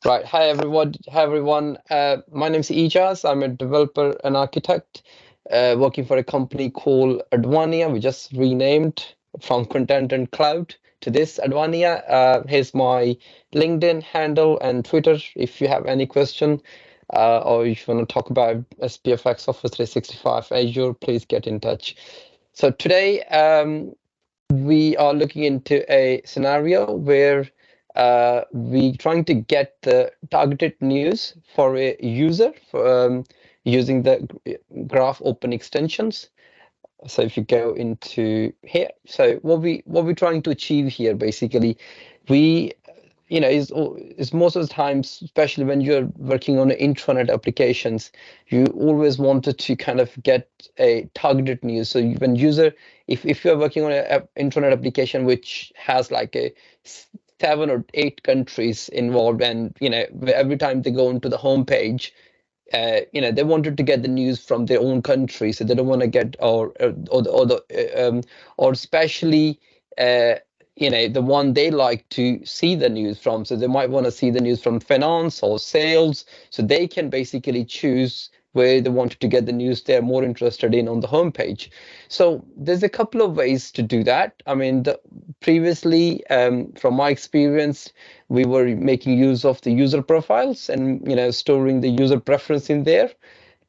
Right. Hi, everyone. Hi, everyone. My name is Ejaz. I'm a developer and architect working for a company called Advania. We just renamed from Content and Cloud to this Advania. Here's my LinkedIn handle and Twitter. If you have any question or if you want to talk about SPFX Office 365 Azure, please get in touch. So today, we are looking into a scenario where we trying to get the targeted news for a user using the graph open extensions. So if you go into here, so what we're trying to achieve here, basically, we is most of the times, especially when you're working on intranet applications, you always wanted to kind of get a targeted news. So when user, if you're working on an intranet application which has like a 7 or 8 countries involved, and every time they go into the home page, they wanted to get the news from their own country, so they don't want to get or especially the one they like to see the news from. So they might want to see the news from finance or sales, so they can basically choose where they wanted to get the news they're more interested in on the homepage. So there's a couple of ways to do that. I mean, previously, from my experience, we were making use of the user profiles and storing the user preference in there.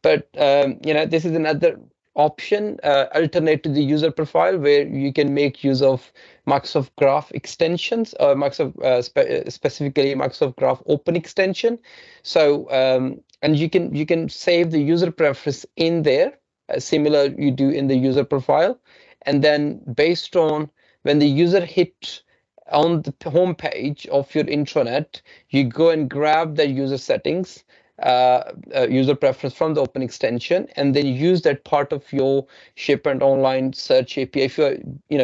But this is another option, alternate to the user profile, where you can make use of Microsoft Graph extensions, or specifically Microsoft Graph Open extension. So and you can save the user preference in there, similar you do in the user profile, and then based on when the user hit on the home page of your intranet, you go and grab the user settings, user preference from the open extension, and then use that part of your SharePoint online search API. If you're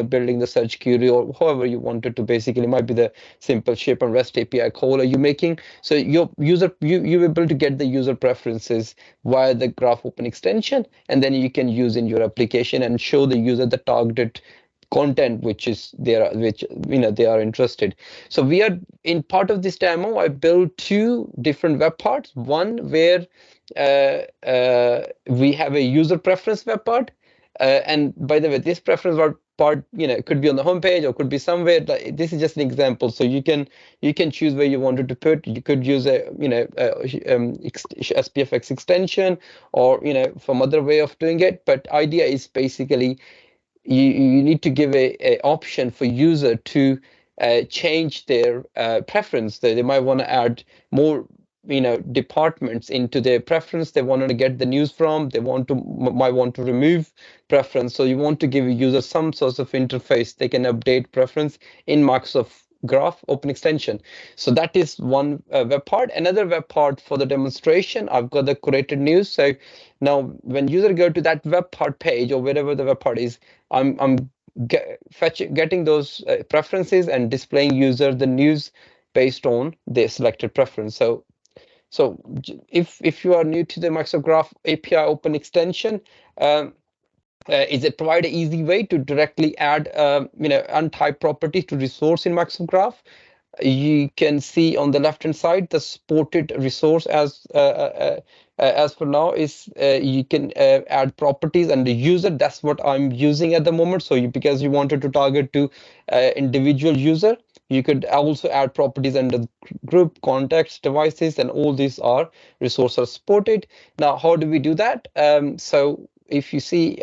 building the search query or however you want it to, basically might be the simple SharePoint REST API call are you making. So your user you're able to get the user preferences via the Graph Open extension, and then you can use in your application and show the user the targeted content which they are interested. So we are in part of this demo. I built 2 different web parts. One where we have a user preference web part, and by the way, this preference part could be on the home page or could be somewhere. This is just an example, so you can choose where you wanted to put. You could use a SPFX extension or some other way of doing it, but idea is basically you need to give a option for user to change their preference. They might want to add more departments into their preference they want to get the news from. They might want to remove preference. So you want to give a user some sort of interface they can update preference in Microsoft Graph Open extension. So that is one web part. Another web part for the demonstration, I've got the curated news. So now when user go to that web part page or wherever the web part is, I'm getting those preferences and displaying user the news based on their selected preference. So if you are new to the Microsoft Graph API Open extension, is it provide an easy way to directly add untyped properties to resource in Microsoft Graph. You can see on the left hand side the supported resource as for now is you can add properties and the user. That's what I'm using at the moment. So because you wanted to target to individual user, you could also add properties under group, context, devices, and all these are resources are supported. Now, how do we do that? So if you see,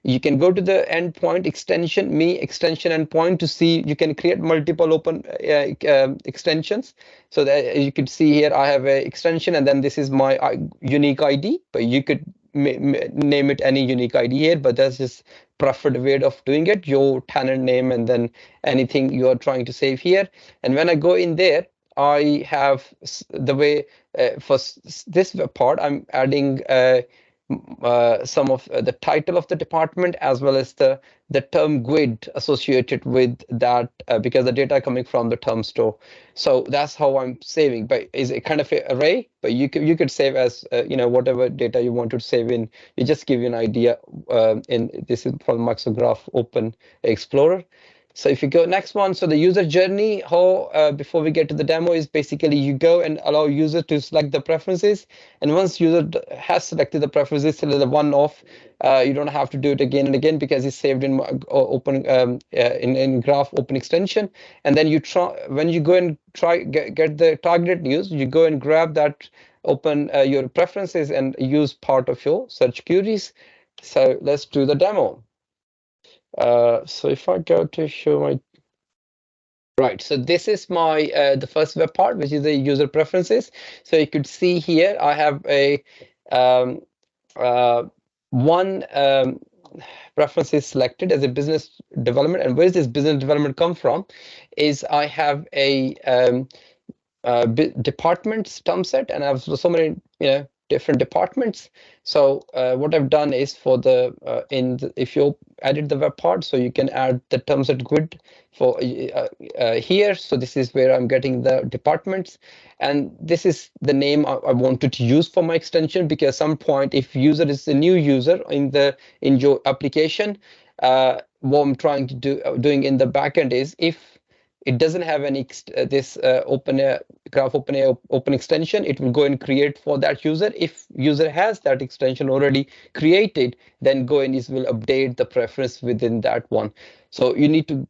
you can go to the endpoint extension, extension endpoint to see. You can create multiple open extensions. So that you could see here, I have an extension, and then this is my unique ID. But you could name it any unique ID here, but that's just preferred way of doing it. Your tenant name, and then anything you are trying to save here. And when I go in there, I have the way for this part, I'm adding some of the title of the department as well as the term GUID associated with that because the data coming from the term store. So that's how I'm saving. But is it kind of an array? But you could save as whatever data you want to save in. You just give you an idea. In this is from Microsoft Graph Open Explorer. So if you go next one, so the user journey, how before we get to the demo is basically you go and allow user to select the preferences, and once user has selected the preferences, select the one off. You don't have to do it again and again because it's saved in open in graph open extension. And then you try when you go and try get the targeted news, you go and grab that open your preferences and use part of your search queries. So let's do the demo. So if I go to show my right, so this is my the first web part, which is the user preferences. So you could see here I have a um, one preference is selected as a business development, and where does this business development come from? Is I have a departments term set, and I have so many different departments. So what I've done is for the if you added the web part, so you can add the term set grid for here. So this is where I'm getting the departments, and this is the name I wanted to use for my extension, because some point if user is a new user in your application, what I'm trying to doing in the backend is if it doesn't have any this graph open extension, it will go and create for that user. If user has that extension already created, then go and it will update the preference within that one. So you need to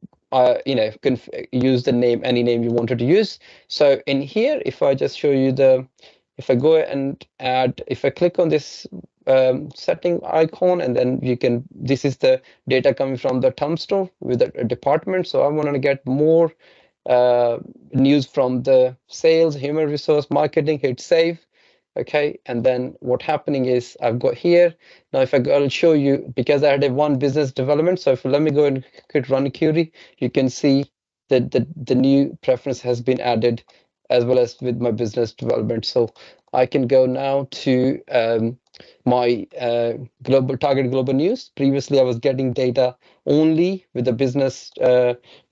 use the name, any name you wanted to use. So in here, if I just show you if I go and add, if I click on this setting icon, and then you can, this is the data coming from the term store with the department. So I want to get more news from the sales, human resource, marketing, hit save. Okay, and then what happening is I've got here now, if I'll show you, because I had a one business development. So if let me go and hit run query, you can see that the new preference has been added as well as with my business development. So I can go now to my target global news. Previously I was getting data only with the business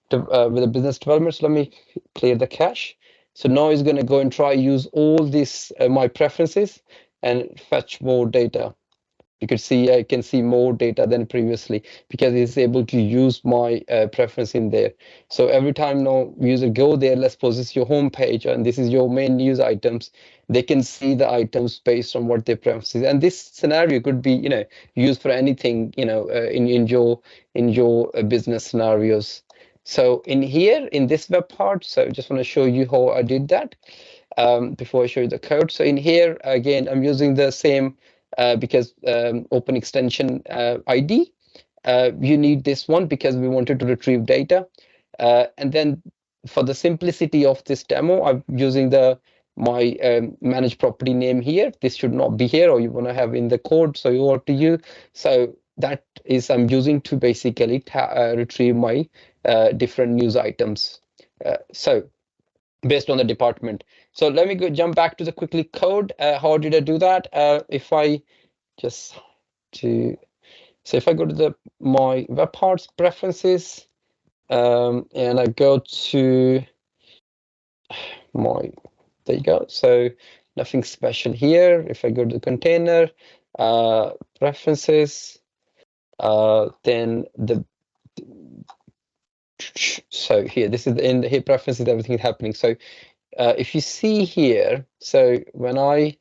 development. So let me clear the cache. So now it's going to go and try use all these my preferences and fetch more data. You could see I can see more data than previously because it's able to use my preference in there. So every time now user go there, let's suppose it's your home page and this is your main news items, they can see the items based on what their preferences. And this scenario could be used for anything in your business scenarios. So in here in this web part, so I just want to show you how I did that before I show you the code. So in here again, I'm using the same because open extension ID. You need this one because we wanted to retrieve data. And then for the simplicity of this demo, I'm using my manage property name here. This should not be here, or you want to have in the code, so you want to use. So that is I'm using to basically retrieve my different news items. So based on the department. So let me go jump back to the quickly code. How did I do that? If I just to so if I go to my web parts preferences and I go to my, there you go. So nothing special here. If I go to the container preferences, then so here, this is in the here preferences, everything is happening. So if you see here, so when I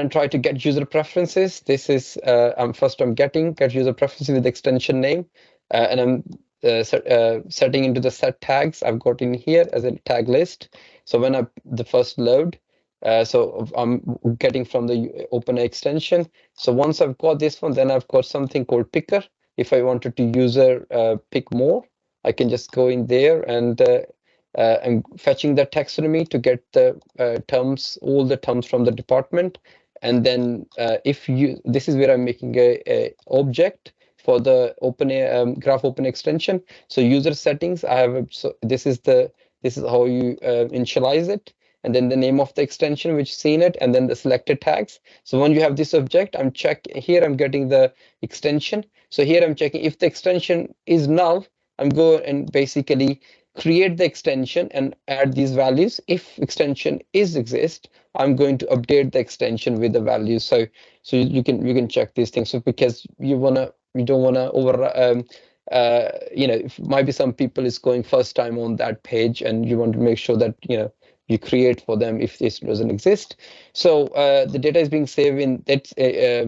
try to get user preferences, this is first I'm getting get user preferences with extension name, and I'm setting into the set tags I've got in here as a tag list. So when the first load, so I'm getting from the open extension. So once I've got this one, then I've got something called picker. If I wanted to user pick more, I can just go in there and I'm fetching the taxonomy to get the terms, all the terms from the department. And then this is where I'm making a object for the open graph open extension. So user settings, I have so this is how you initialize it, and then the name of the extension which seen it, and then the selected tags. So when you have this object, I'm getting the extension. So here I'm checking if the extension is null, I'm going and basically create the extension and add these values. If extension exists, I'm going to update the extension with the values. So you can check these things. So because you want to you don't want to over might be some people is going first time on that page, and you want to make sure that you create for them if this doesn't exist. So the data is being saved in that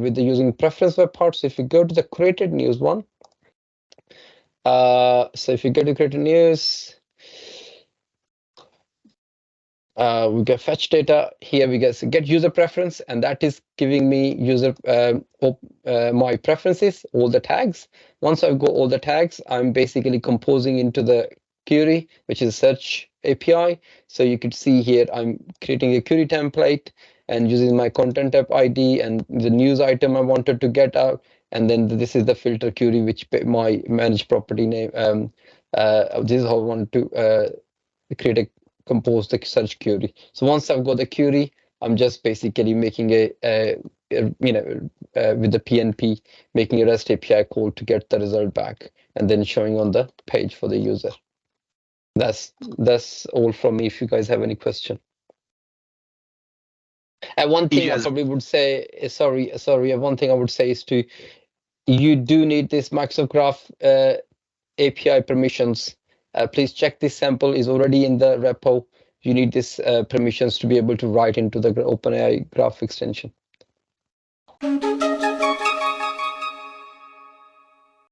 with the using preference web part. So if you go to the created news one, so if you go to created news, we get fetch data here. We get user preference, and that is giving me user my preferences, all the tags. Once I've got all the tags, I'm basically composing into the query, which is search API. So you could see here I'm creating a query template and using my content type ID and the news item I wanted to get out, and then this is the filter query, which my managed property name. This is how I want to create a compose the search query. So once I've got the query, I'm just basically making with the PNP, making a REST API call to get the result back and then showing on the page for the user. That's all from me. If you guys have any question. And one thing I probably would say, one thing I would say is you do need this Microsoft Graph API permissions. Please check this sample is already in the repo. You need this permissions to be able to write into the OpenAI Graph extension.